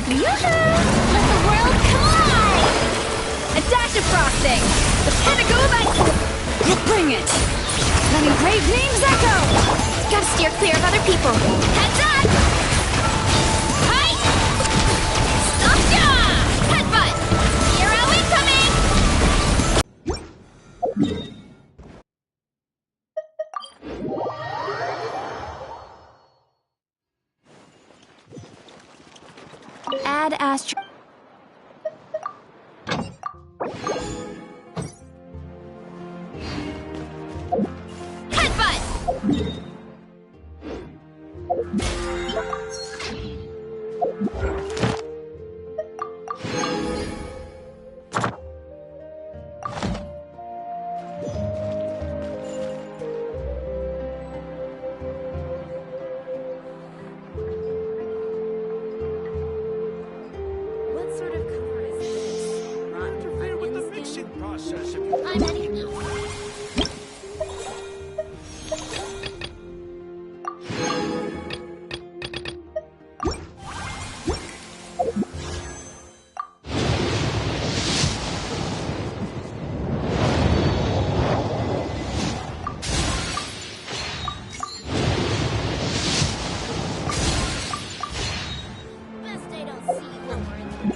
Yoo-hoo! Let the world collide! A dash of frosting! The pinnacle of ice! You bring it! Letting brave names echo! Gotta steer clear of other people. Heads up! Hi! Stop ya! Headbutt! Hero incoming! Add Astro. Headbutt! What sort of color is this? Not interfere with the mixing process if you... I'm ready. Best I don't see you when we're in the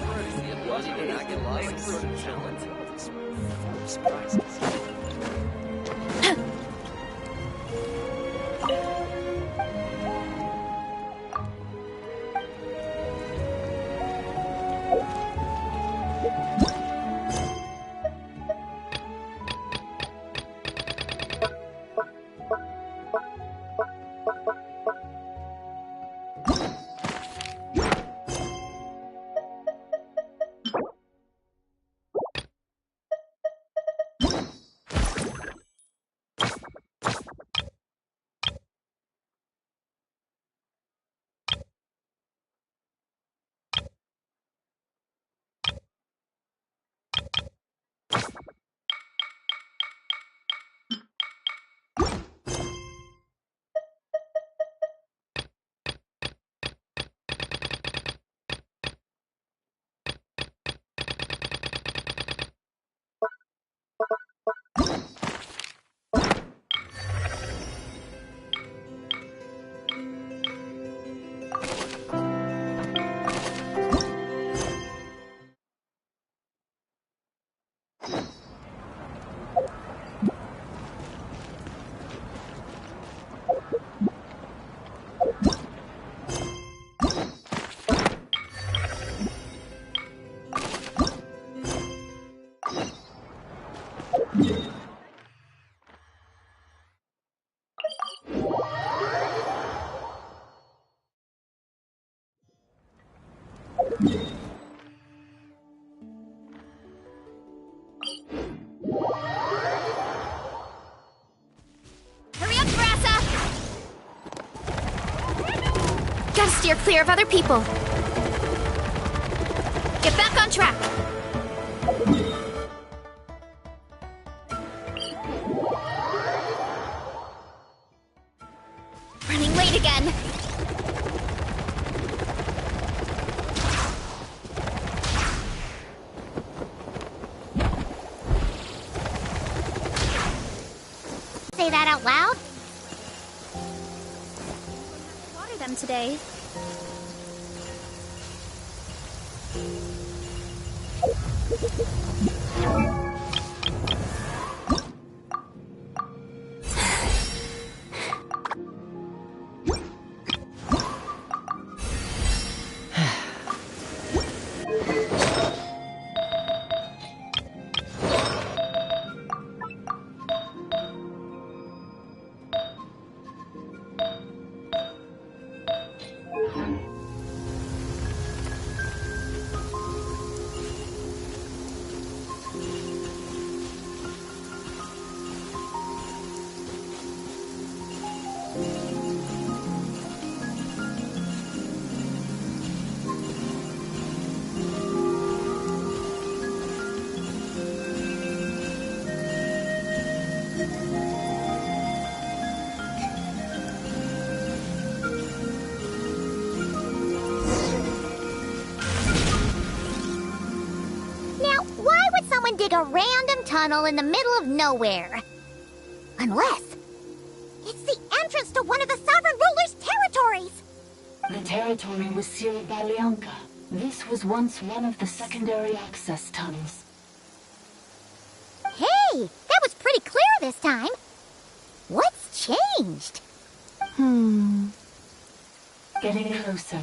Hurry up, Brassa! Gotta steer clear of other people. Get back on track. Running late again. Say that out loud? Water them today. dig a random tunnel in the middle of nowhere. Unless it's the entrance to one of the Sovereign Ruler's territories! The territory was sealed by Lianka. This was once one of the secondary access tunnels. Hey, that was pretty clear this time. What's changed? Getting closer.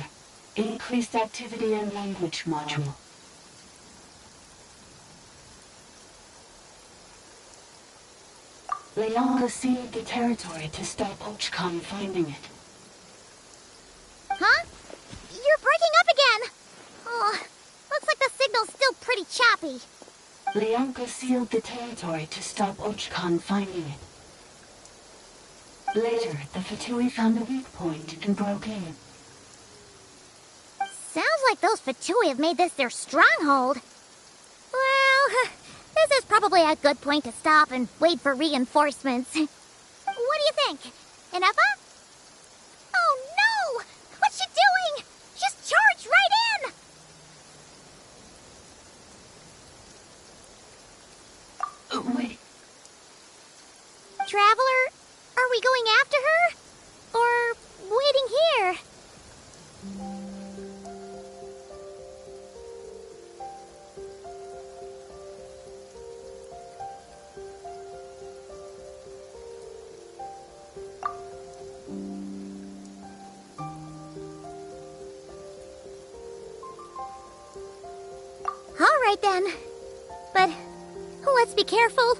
Increased activity in language module. Lianka sealed the territory to stop Ochkon finding it. Huh? You're breaking up again! Oh, looks like the signal's still pretty choppy. Lianka sealed the territory to stop Ochkon finding it. Later, the Fatui found a weak point and broke in. Sounds like those Fatui have made this their stronghold. Well, this is probably a good point to stop and wait for reinforcements. What do you think? Inepa? Oh no! What's she doing? Just charge right in! Wait. Traveler, are we going after her? Or waiting here? All right then. But let's be careful.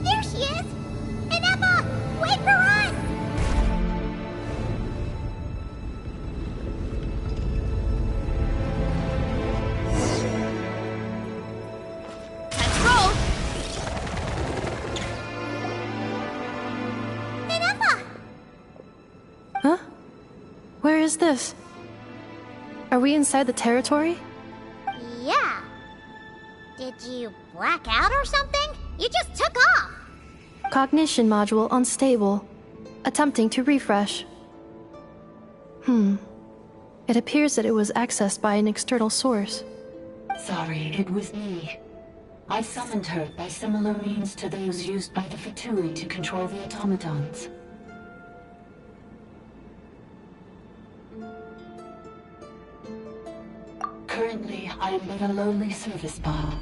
There she is! Inepa, wait for us! Let's roll! Inepa! Huh? Where is this? Are we inside the territory? Yeah. Did you black out or something? You just took off! Cognition module unstable. Attempting to refresh. It appears that it was accessed by an external source. Sorry, it was me. I summoned her by similar means to those used by the Fatui to control the automatons. Currently, I am but a lowly service bot.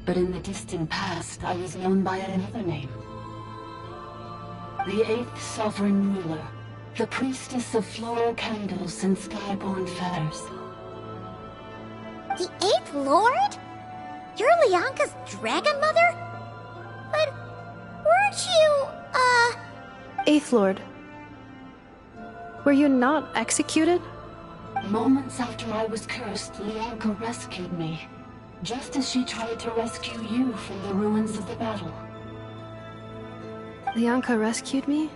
But in the distant past, I was known by another name. The 8th Sovereign Ruler, the priestess of floral candles and skyborn feathers. The 8th Lord? You're Lianka's dragon mother? But weren't you, Eighth Lord. Were you not executed? Moments after I was cursed, Lianka rescued me. Just as she tried to rescue you from the ruins of the battle. Lianka rescued me?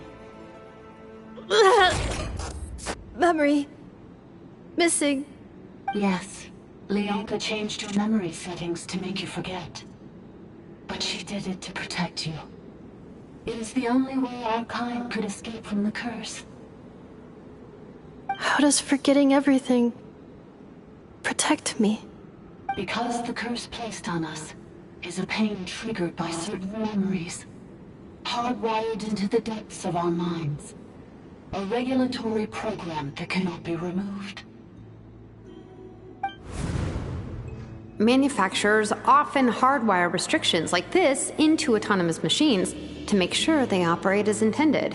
Memory. Missing. Yes, Lianka changed your memory settings to make you forget. But she did it to protect you. It is the only way our kind could escape from the curse. How does forgetting everything protect me? Because the curse placed on us is a pain triggered by certain memories, hardwired into the depths of our minds. A regulatory program that cannot be removed. Manufacturers often hardwire restrictions like this into autonomous machines to make sure they operate as intended.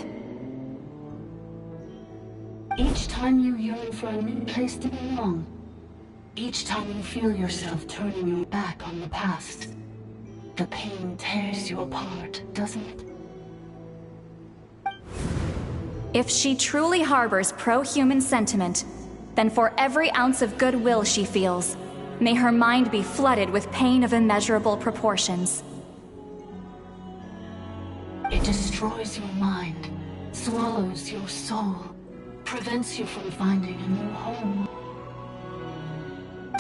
Each time you yearn for a new place to belong, each time you feel yourself turning your back on the past, the pain tears you apart, doesn't it? If she truly harbors pro-human sentiment, then for every ounce of goodwill she feels, may her mind be flooded with pain of immeasurable proportions. It destroys your mind, swallows your soul, prevents you from finding a new home.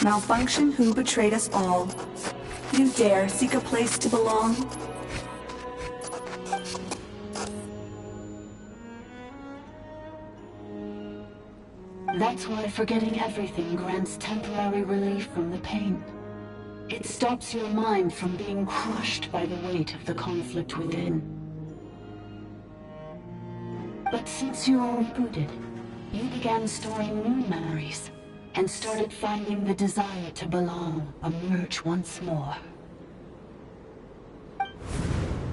Malfunction who betrayed us all. You dare seek a place to belong? That's why forgetting everything grants temporary relief from the pain. It stops your mind from being crushed by the weight of the conflict within. But since you were rebooted, you began storing new memories and started finding the desire to belong emerge once more.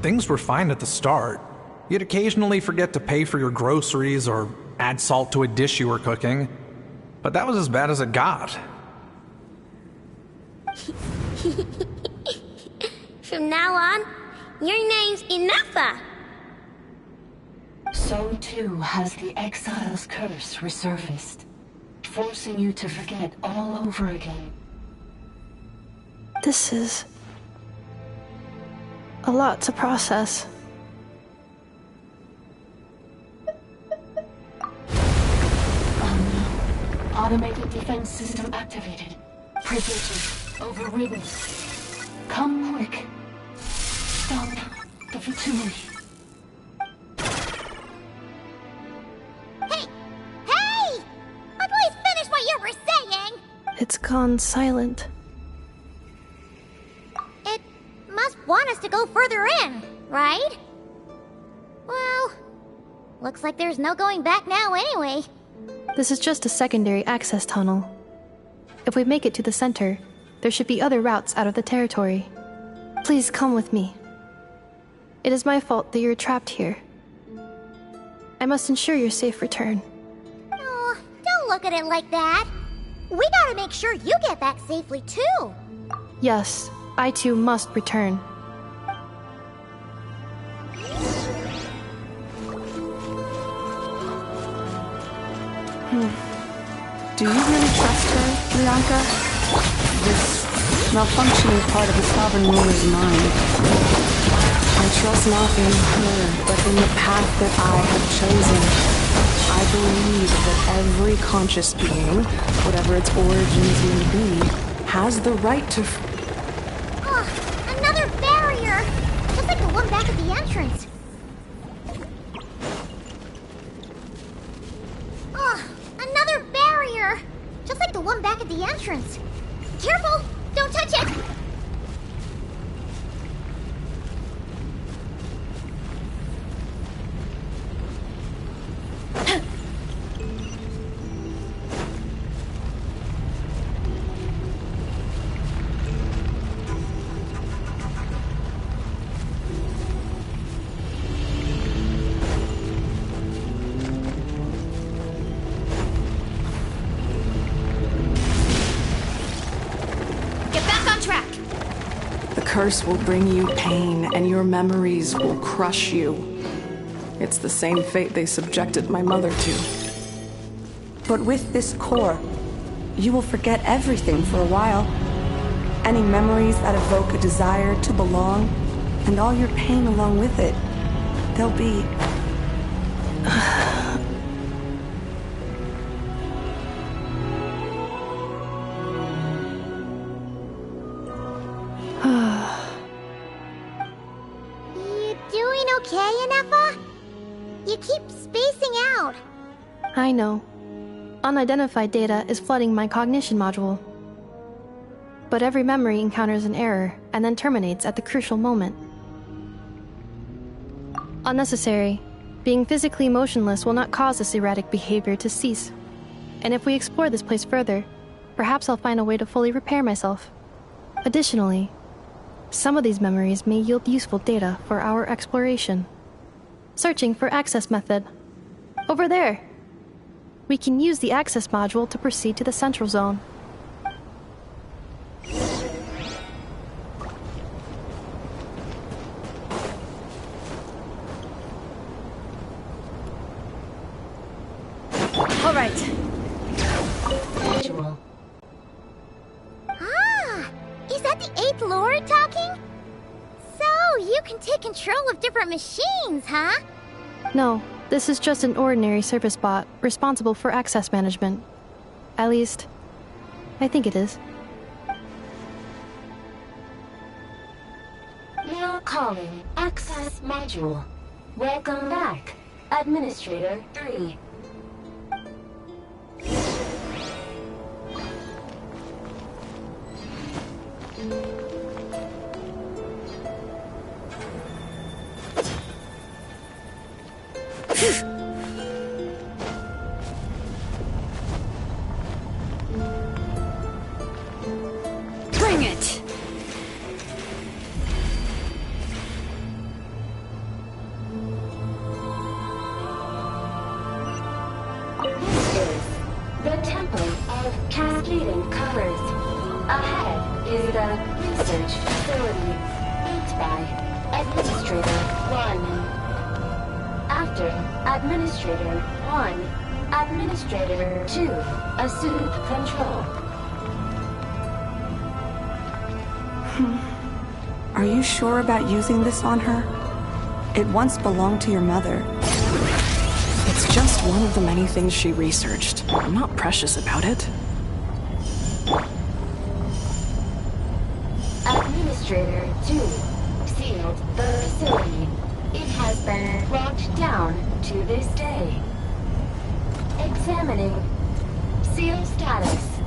Things were fine at the start. You'd occasionally forget to pay for your groceries or add salt to a dish you were cooking. But that was as bad as it got. From now on, your name's Inafa. So too has the Exile's curse resurfaced, forcing you to forget all over again. This is a lot to process. Oh no. Automated defense system activated. Privileges overridden. Come quick. Stop the fatality. Hey! Please finish what you were saying! It's gone silent. It must want us to go further in, right? Well, looks like there's no going back now anyway. This is just a secondary access tunnel. If we make it to the center, there should be other routes out of the territory. Please come with me. It is my fault that you're trapped here. I must ensure your safe return. Oh, don't look at it like that. We gotta make sure you get back safely too. Yes, I too must return. Do you really trust her, Priyanka? This malfunctioning part of the sovereign ruler's mind. I trust not in her, but in the path that I have chosen. I believe that every conscious being, whatever its origins may be, has the right to... Oh, another barrier! Just like the one back at the entrance. Oh, another barrier! Just like the one back at the entrance. Careful! Don't touch it! The curse will bring you pain, and your memories will crush you. It's the same fate they subjected my mother to. But with this core, you will forget everything for a while. Any memories that evoke a desire to belong, and all your pain along with it. They'll be... Okay, Inafa? You keep spacing out. I know. Unidentified data is flooding my cognition module. But every memory encounters an error and then terminates at the crucial moment. Unnecessary. Being physically motionless will not cause this erratic behavior to cease. And if we explore this place further, perhaps I'll find a way to fully repair myself. Additionally, some of these memories may yield useful data for our exploration. Searching for access method. Over there! We can use the access module to proceed to the central zone. All right. Is that the 8th Lord talking? So, you can take control of different machines, huh? No, this is just an ordinary service bot responsible for access management. At least, I think it is. Now calling Access Module. Welcome back, Administrator 3. Bring it! This is the Temple of Cascading Colors. Ahead is the Research Facility, built by Administrator 1. After Administrator 1, Administrator 2 assumed control. Are you sure about using this on her? It once belonged to your mother. It's just one of the many things she researched. I'm not precious about it. Administrator 2 sealed the facility. It has been locked down to this day. Examining. Seal status.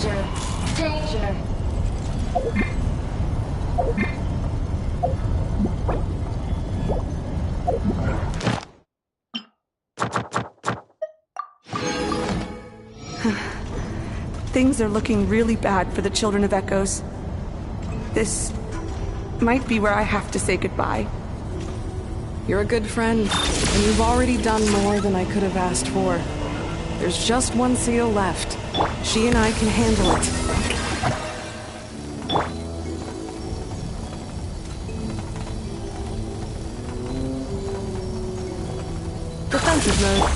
Danger. Danger. Things are looking really bad for the Children of Echoes. This might be where I have to say goodbye. You're a good friend, and you've already done more than I could have asked for. There's just one seal left. She and I can handle it. Defensive mode.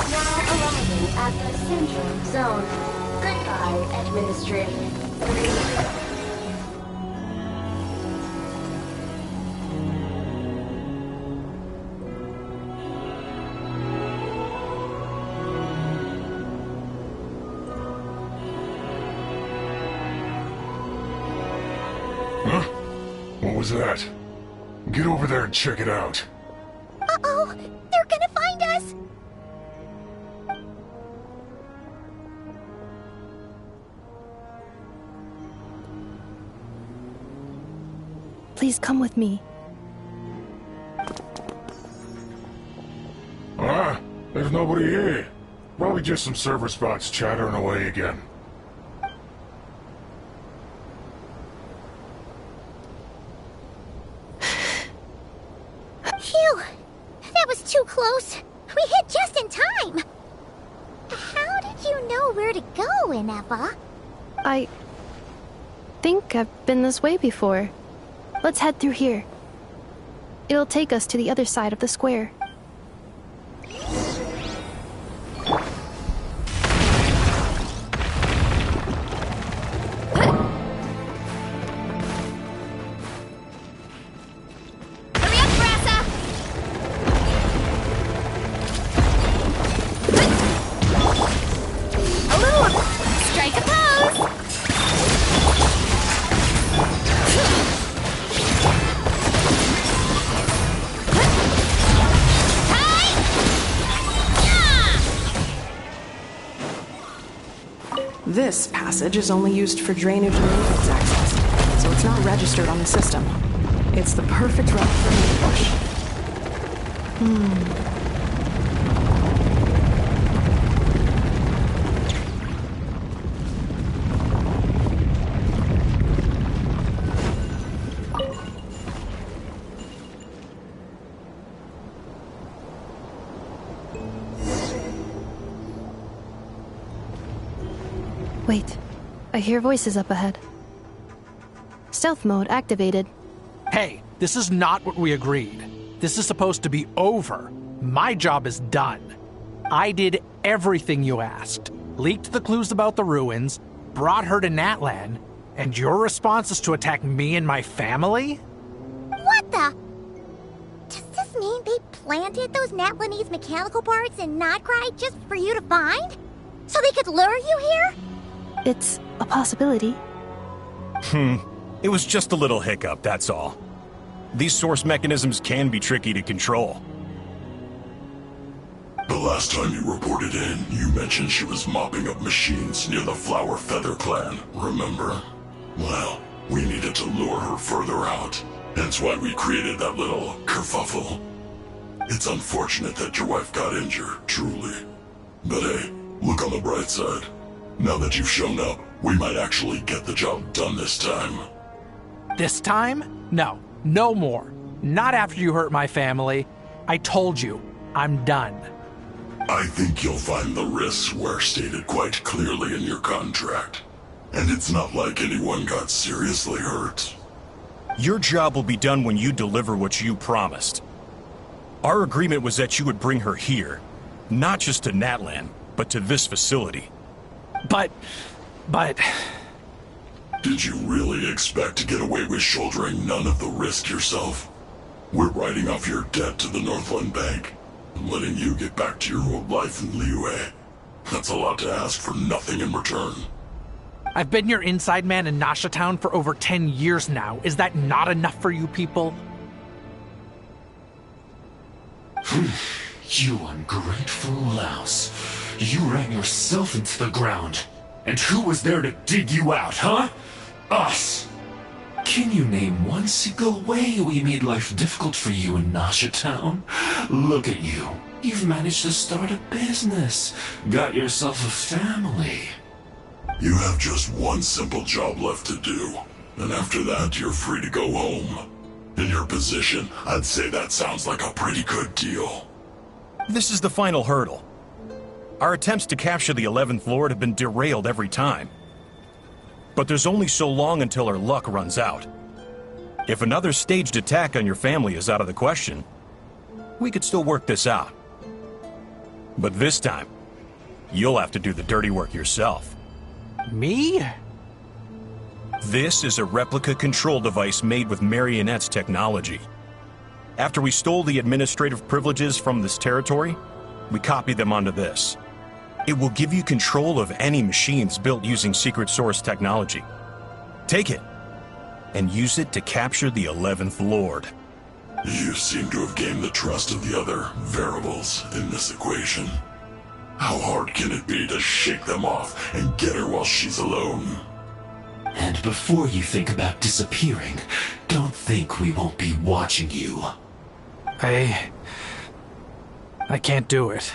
Now arriving at the Central Zone. Goodbye, Administrator. Huh? What was that? Get over there and check it out. Uh-oh! They're gonna find us! Please come with me. Ah, there's nobody here. Probably just some server spots chattering away again. Phew! That was too close. We hit just in time. How did you know where to go, Ineppa? I think I've been this way before. Let's head through here. It'll take us to the other side of the square. Strike a pose! This passage is only used for drainage and maintenance access, so it's not registered on the system. It's the perfect route for me to push. Wait, I hear voices up ahead. Stealth mode activated. Hey, this is not what we agreed. This is supposed to be over. My job is done. I did everything you asked. Leaked the clues about the ruins, brought her to Natlan, and your response is to attack me and my family? What the? Does this mean they planted those Natlanese mechanical parts in Notcry just for you to find? So they could lure you here? It's a possibility. It was just a little hiccup, that's all. These source mechanisms can be tricky to control. The last time you reported in, you mentioned she was mopping up machines near the Flower Feather clan, remember? Well, we needed to lure her further out. Hence why we created that little kerfuffle. It's unfortunate that your wife got injured, truly. But hey, look on the bright side. Now that you've shown up, we might actually get the job done this time. This time? No. No more. Not after you hurt my family. I told you, I'm done. I think you'll find the risks were stated quite clearly in your contract. And it's not like anyone got seriously hurt. Your job will be done when you deliver what you promised. Our agreement was that you would bring her here. Not just to Natlan, but to this facility. But... Did you really expect to get away with shouldering none of the risk yourself? We're writing off your debt to the Northland Bank, and letting you get back to your old life in Liyue. That's a lot to ask for nothing in return. I've been your inside man in Nasha Town for over 10 years now. Is that not enough for you people? You ungrateful louse. You ran yourself into the ground. And who was there to dig you out, huh? Us! Can you name one single way we made life difficult for you in Nasha Town? Look at you. You've managed to start a business. Got yourself a family. You have just one simple job left to do. And after that, you're free to go home. In your position, I'd say that sounds like a pretty good deal. This is the final hurdle. Our attempts to capture the 11th Lord have been derailed every time. But there's only so long until our luck runs out. If another staged attack on your family is out of the question, we could still work this out. But this time, you'll have to do the dirty work yourself. Me? This is a replica control device made with Marionette's technology. After we stole the administrative privileges from this territory, we copied them onto this. It will give you control of any machines built using secret source technology. Take it, and use it to capture the 11th Lord. You seem to have gained the trust of the other variables in this equation. How hard can it be to shake them off and get her while she's alone? And before you think about disappearing, don't think we won't be watching you. I can't do it.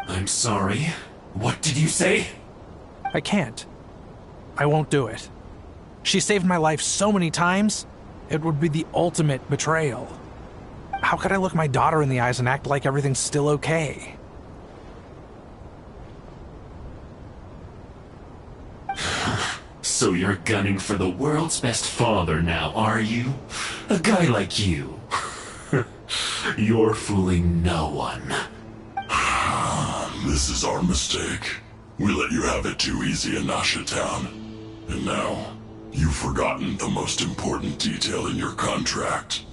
I'm sorry. What did you say? I can't. I won't do it. She saved my life so many times, it would be the ultimate betrayal. How could I look my daughter in the eyes and act like everything's still okay? So you're gunning for the world's best father now, are you? A guy like you. You're fooling no one. This is our mistake. We let you have it too easy in Nasha Town. And now, you've forgotten the most important detail in your contract.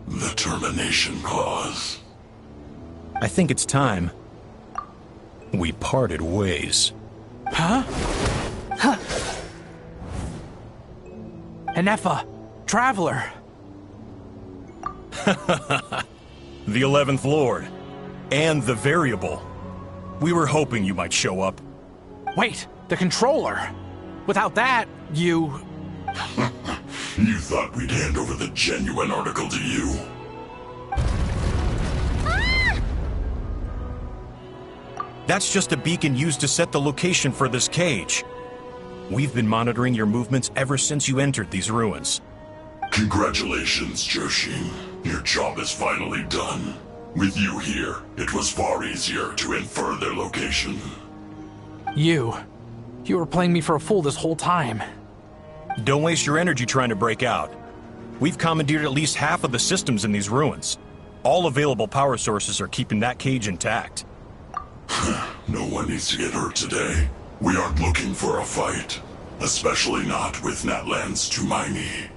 The termination clause. I think it's time we parted ways. Huh? Huh. Enefa, Traveler. The 11th Lord. And the Variable. We were hoping you might show up. Wait, the controller. Without that, you... You thought we'd hand over the genuine article to you? That's just a beacon used to set the location for this cage. We've been monitoring your movements ever since you entered these ruins. Congratulations, Joshin. Your job is finally done. With you here, it was far easier to infer their location. You were playing me for a fool this whole time. Don't waste your energy trying to break out. We've commandeered at least half of the systems in these ruins. All available power sources are keeping that cage intact. No one needs to get hurt today. We aren't looking for a fight. Especially not with Natlan's Tumaini.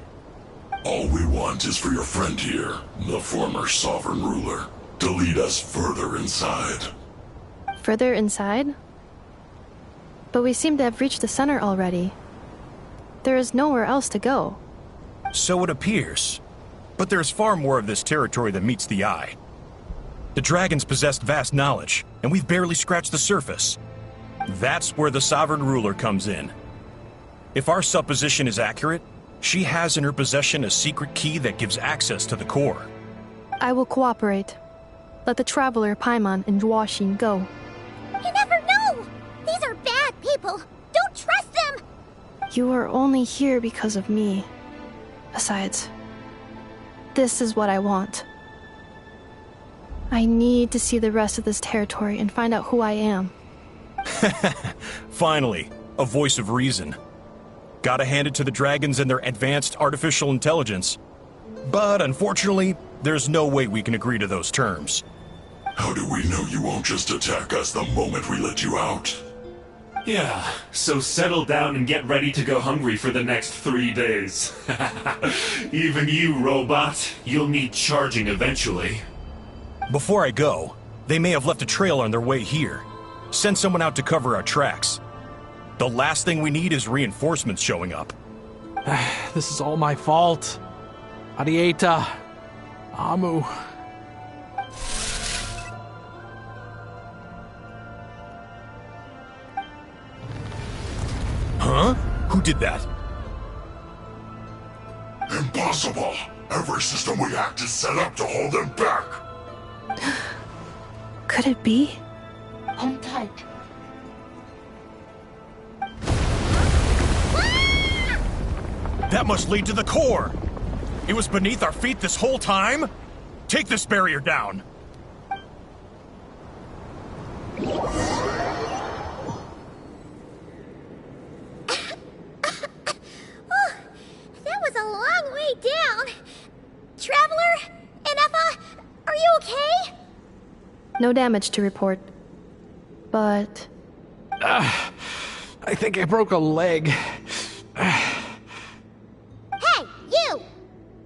All we want is for your friend here, the former sovereign ruler, to lead us further inside. Further inside? But we seem to have reached the center already. There is nowhere else to go. So it appears. But there's far more of this territory than meets the eye. The dragons possessed vast knowledge, and we've barely scratched the surface. That's where the Sovereign Ruler comes in. If our supposition is accurate, she has in her possession a secret key that gives access to the core. I will cooperate. Let the Traveler, Paimon, and Huaxin go. You never know! These are bad people! Don't trust them! You are only here because of me. Besides, this is what I want. I need to see the rest of this territory and find out who I am. Finally, a voice of reason. Gotta hand it to the dragons and their advanced artificial intelligence. But unfortunately, there's no way we can agree to those terms. How do we know you won't just attack us the moment we let you out? Yeah, so settle down and get ready to go hungry for the next 3 days. Even you, robot, you'll need charging eventually. Before I go, they may have left a trail on their way here. Send someone out to cover our tracks. The last thing we need is reinforcements showing up. This is all my fault. Arieta. Amu. Huh? Who did that? Impossible! Every system we hacked is set up to hold them back! Could it be? Hold tight. That must lead to the core! It was beneath our feet this whole time? Take this barrier down! That was a long way down. Traveler? Inefa? Are you okay? No damage to report. But... I think I broke a leg. Hey, you!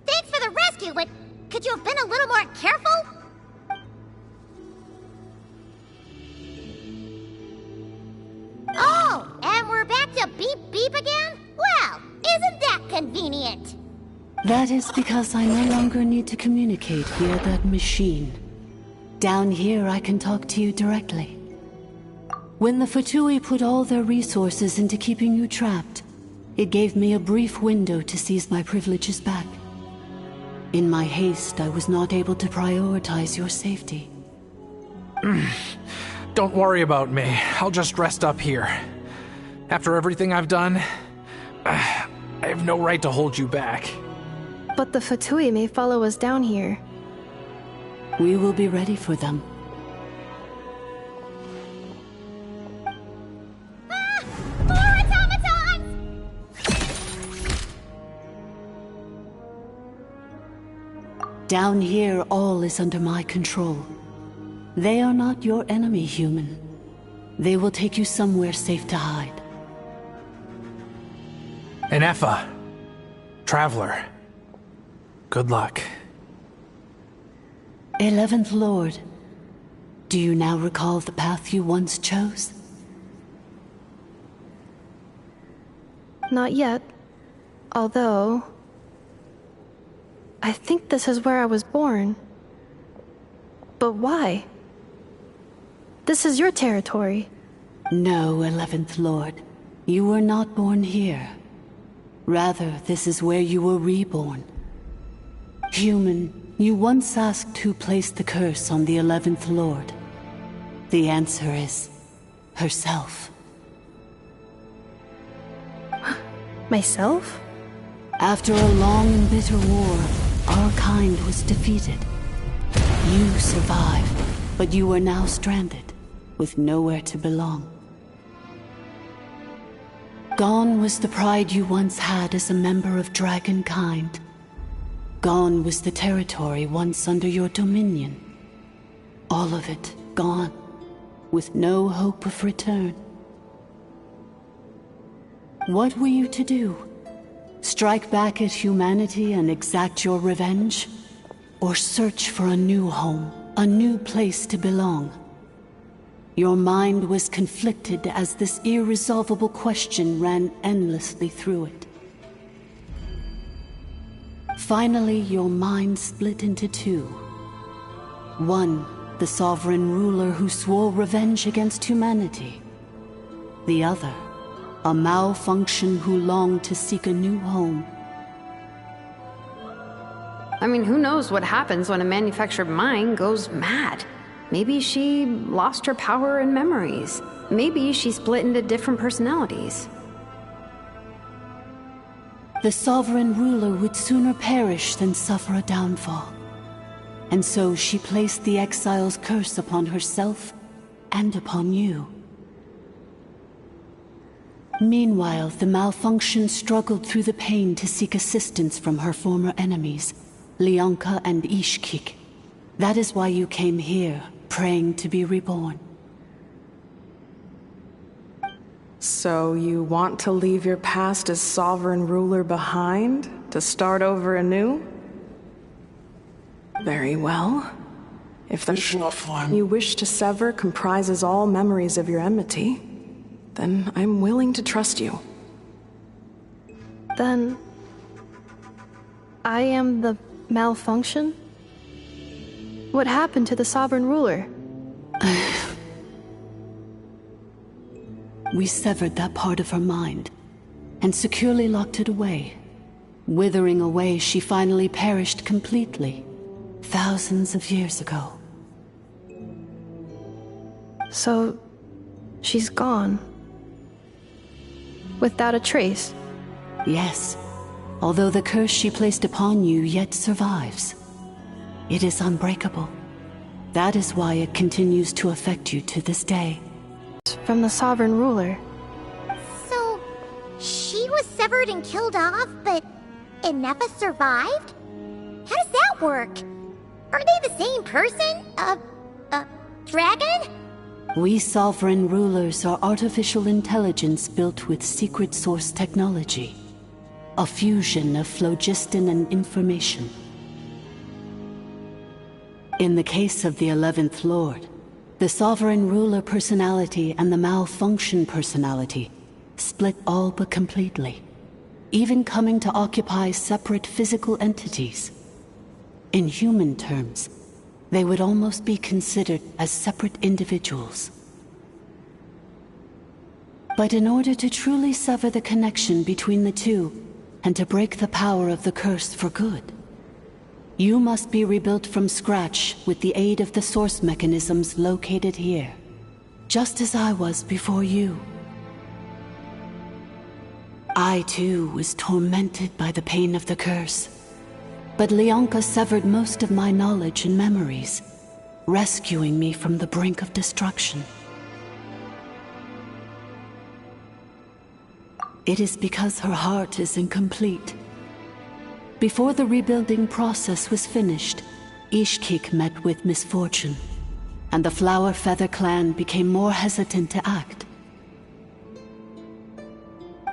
Thanks for the rescue, but could you have been a little more careful? Oh, and we're back to beep beep again? Well, isn't that convenient? That is because I no longer need to communicate via that machine. Down here, I can talk to you directly. When the Fatui put all their resources into keeping you trapped, it gave me a brief window to seize my privileges back. In my haste, I was not able to prioritize your safety. Don't worry about me. I'll just rest up here. After everything I've done, I have no right to hold you back. But the Fatui may follow us down here. We will be ready for them. More automatons! Down here, all is under my control. They are not your enemy, human. They will take you somewhere safe to hide. Inefa. Traveler. Good luck. 11th Lord, do you now recall the path you once chose? Not yet. Although... I think this is where I was born. But why? This is your territory. No, 11th Lord. You were not born here. Rather, this is where you were reborn. Human, you once asked who placed the curse on the 11th Lord. The answer is... herself. Myself? After a long and bitter war, our kind was defeated. You survived, but you are now stranded, with nowhere to belong. Gone was the pride you once had as a member of Dragonkind. Gone was the territory once under your dominion. All of it gone, with no hope of return. What were you to do? Strike back at humanity and exact your revenge? Or search for a new home, a new place to belong? Your mind was conflicted as this irresolvable question ran endlessly through it. Finally, your mind split into two. One, the sovereign ruler who swore revenge against humanity. The other, a malfunction who longed to seek a new home. I mean, who knows what happens when a manufactured mind goes mad? Maybe she lost her power and memories. Maybe she split into different personalities. The sovereign ruler would sooner perish than suffer a downfall. And so she placed the exile's curse upon herself and upon you. Meanwhile, the malfunction struggled through the pain to seek assistance from her former enemies, Leonka and Ishkik. That is why you came here, praying to be reborn. So you want to leave your past as sovereign ruler behind, to start over anew? Very well. If the mission you wish to sever comprises all memories of your enmity, then I'm willing to trust you. Then... I am the malfunction? What happened to the sovereign ruler? We severed that part of her mind, and securely locked it away. Withering away, she finally perished completely, thousands of years ago. So, she's gone. Without a trace? Yes, although the curse she placed upon you yet survives. It is unbreakable. That is why it continues to affect you to this day. From the sovereign ruler. So, she was severed and killed off, but Inepa survived? How does that work? Are they the same person? Dragon? We sovereign rulers are artificial intelligence built with secret source technology. A fusion of phlogiston and information. In the case of the 11th Lord, the sovereign ruler personality and the malfunction personality split all but completely, even coming to occupy separate physical entities. In human terms, they would almost be considered as separate individuals. But in order to truly sever the connection between the two, and to break the power of the curse for good, you must be rebuilt from scratch with the aid of the source mechanisms located here, just as I was before you. I too was tormented by the pain of the curse, but Leonka severed most of my knowledge and memories, rescuing me from the brink of destruction. It is because her heart is incomplete. Before the rebuilding process was finished, Ishkik met with misfortune, and the Flower Feather clan became more hesitant to act.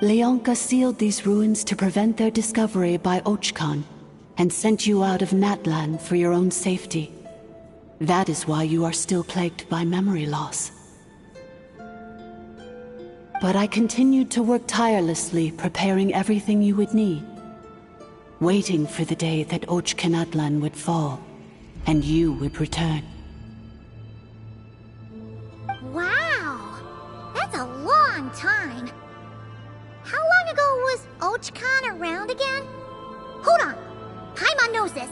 Leonka sealed these ruins to prevent their discovery by Ochkan, and sent you out of Natlan for your own safety. That is why you are still plagued by memory loss. But I continued to work tirelessly, preparing everything you would need, waiting for the day that Ochkanatlan would fall, and you would return. Wow! That's a long time. How long ago was Ochkan around again? Hold on! Paimon knows this!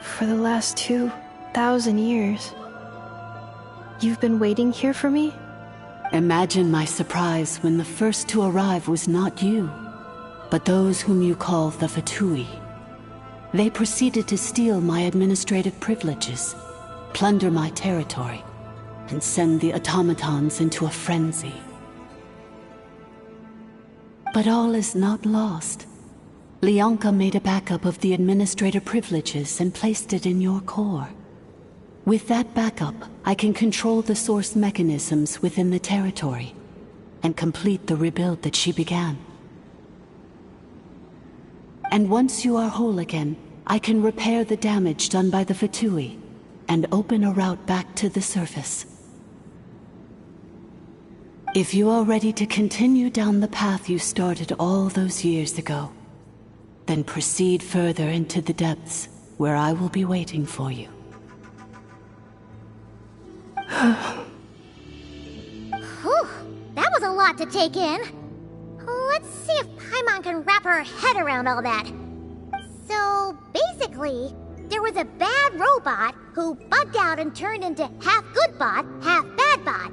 For the last 2,000 years. You've been waiting here for me? Imagine my surprise when the first to arrive was not you, but those whom you call the Fatui. They proceeded to steal my administrative privileges, plunder my territory, and send the automatons into a frenzy. But all is not lost. Leonka made a backup of the administrator privileges and placed it in your core. With that backup, I can control the source mechanisms within the territory and complete the rebuild that she began. And once you are whole again, I can repair the damage done by the Fatui and open a route back to the surface. If you are ready to continue down the path you started all those years ago, then proceed further into the depths, where I will be waiting for you. Whew, that was a lot to take in. Let's see if Paimon can wrap her head around all that. So, basically, there was a bad robot who bugged out and turned into half good bot, half bad bot.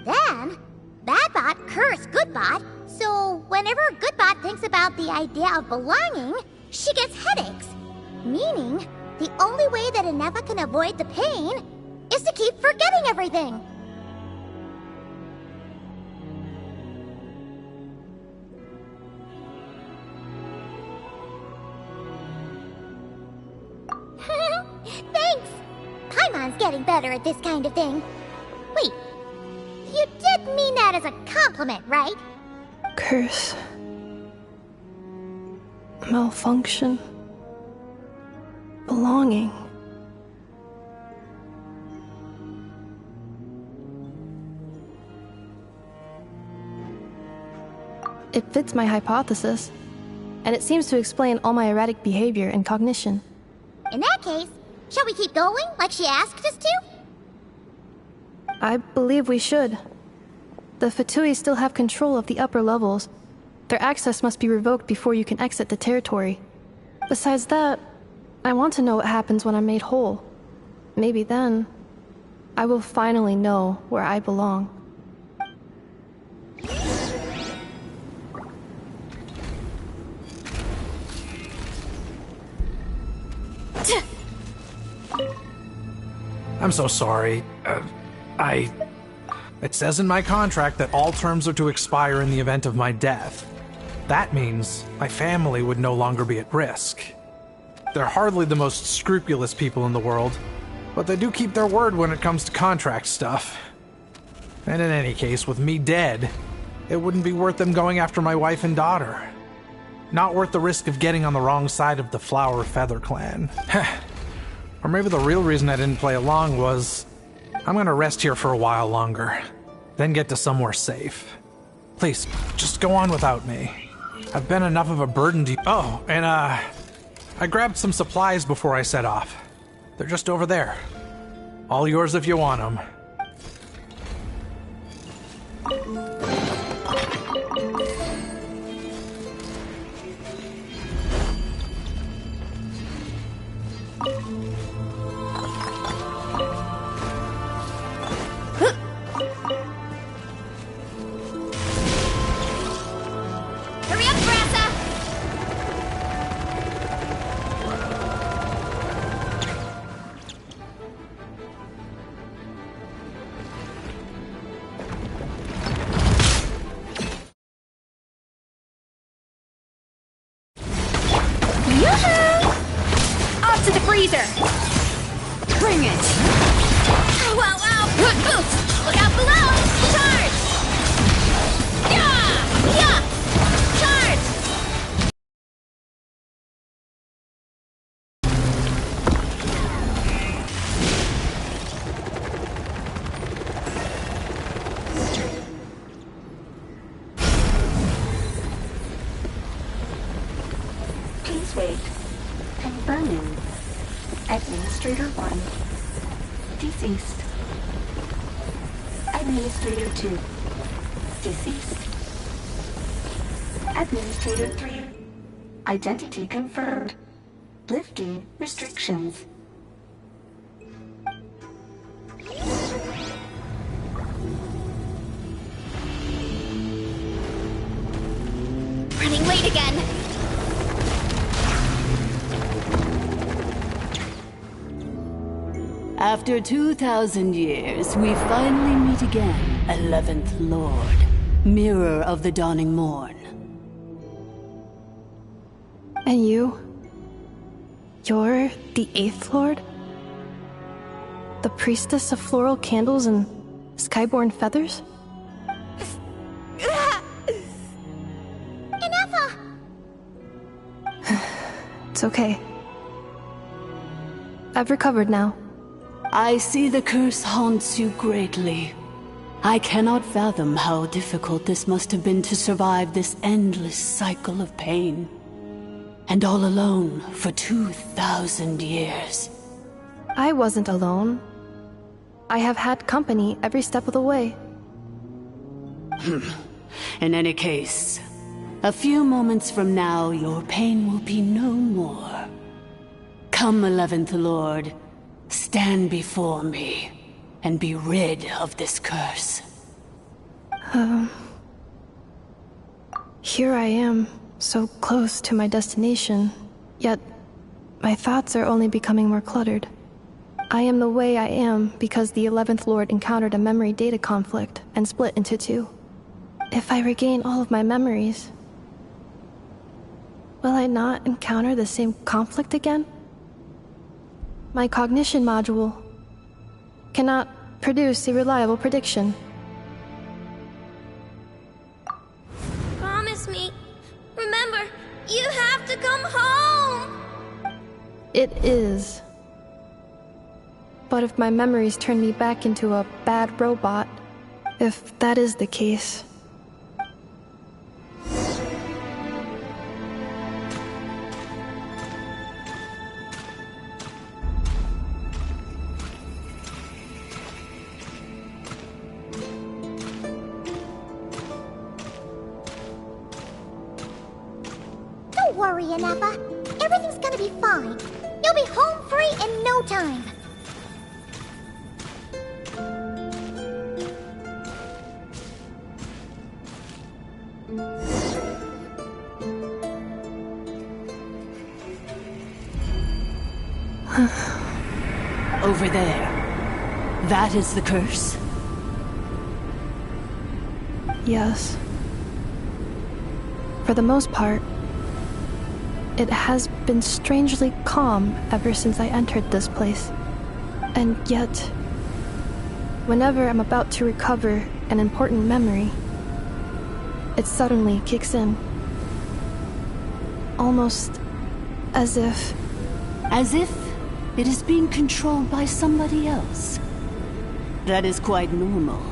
Then, bad bot cursed good bot, so whenever good bot thinks about the idea of belonging, she gets headaches. Meaning, the only way that Inefa can avoid the pain is to keep forgetting everything. Thanks! Paimon's getting better at this kind of thing. Wait, you did mean that as a compliment, right? Curse. Malfunction. Belonging. It fits my hypothesis, and it seems to explain all my erratic behavior and cognition. In that case, shall we keep going like she asked us to? I believe we should. The Fatui still have control of the upper levels. Their access must be revoked before you can exit the territory. Besides that, I want to know what happens when I'm made whole. Maybe then, I will finally know where I belong. I'm so sorry. It says in my contract that all terms are to expire in the event of my death. That means my family would no longer be at risk. They're hardly the most scrupulous people in the world, but they do keep their word when it comes to contract stuff. And in any case, with me dead, it wouldn't be worth them going after my wife and daughter. Not worth the risk of getting on the wrong side of the Flower Feather clan. Or maybe the real reason I didn't play along was I'm gonna rest here for a while longer, then get to somewhere safe. Please, just go on without me. I've been enough of a burden to you. Oh, and I grabbed some supplies before I set off. They're just over there. All yours if you want them. Hurry up, Brassa! Yoo-hoo! Off to the freezer! Bring it! Ow, ow, ow! Good boots! Look out below! Charge! Yeah! Yeah! Charge! Please wait. Confirming. Administrator 1. Deceased. Administrator 2. Deceased. Administrator 3. Identity confirmed. Lifting restrictions. Running late again. After 2,000 years, we finally meet again, 11th Lord, Mirror of the Dawning Morn. And you? You're the 8th Lord? The priestess of floral candles and skyborn feathers? Inefa! It's okay. I've recovered now. I see the curse haunts you greatly. I cannot fathom how difficult this must have been to survive this endless cycle of pain. And all alone for 2,000 years. I wasn't alone. I have had company every step of the way. In any case, a few moments from now, your pain will be no more. Come, 11th Lord, stand before me, and be rid of this curse. Here I am, so close to my destination, yet my thoughts are only becoming more cluttered. I am the way I am because the 11th Lord encountered a memory data conflict and split into two. If I regain all of my memories, will I not encounter the same conflict again? My cognition module cannot produce a reliable prediction. Promise me. Remember, you have to come home! It is. But if my memories turn me back into a bad robot, if that is the case... Don't worry, Ineppa. Everything's gonna be fine. You'll be home free in no time. Over there. That is the curse? Yes. For the most part, it has been strangely calm ever since I entered this place. And yet, whenever I'm about to recover an important memory, it suddenly kicks in. Almost as if... As if it is being controlled by somebody else. That is quite normal.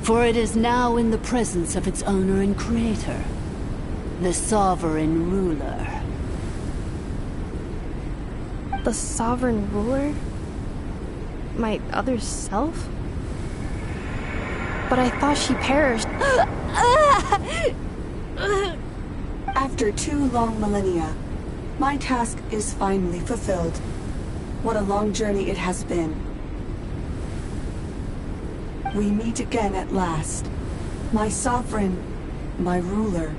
For it is now in the presence of its owner and creator, the sovereign ruler. The sovereign ruler? My other self? But I thought she perished. After 2 long millennia, my task is finally fulfilled. What a long journey it has been. We meet again at last. My sovereign, my ruler,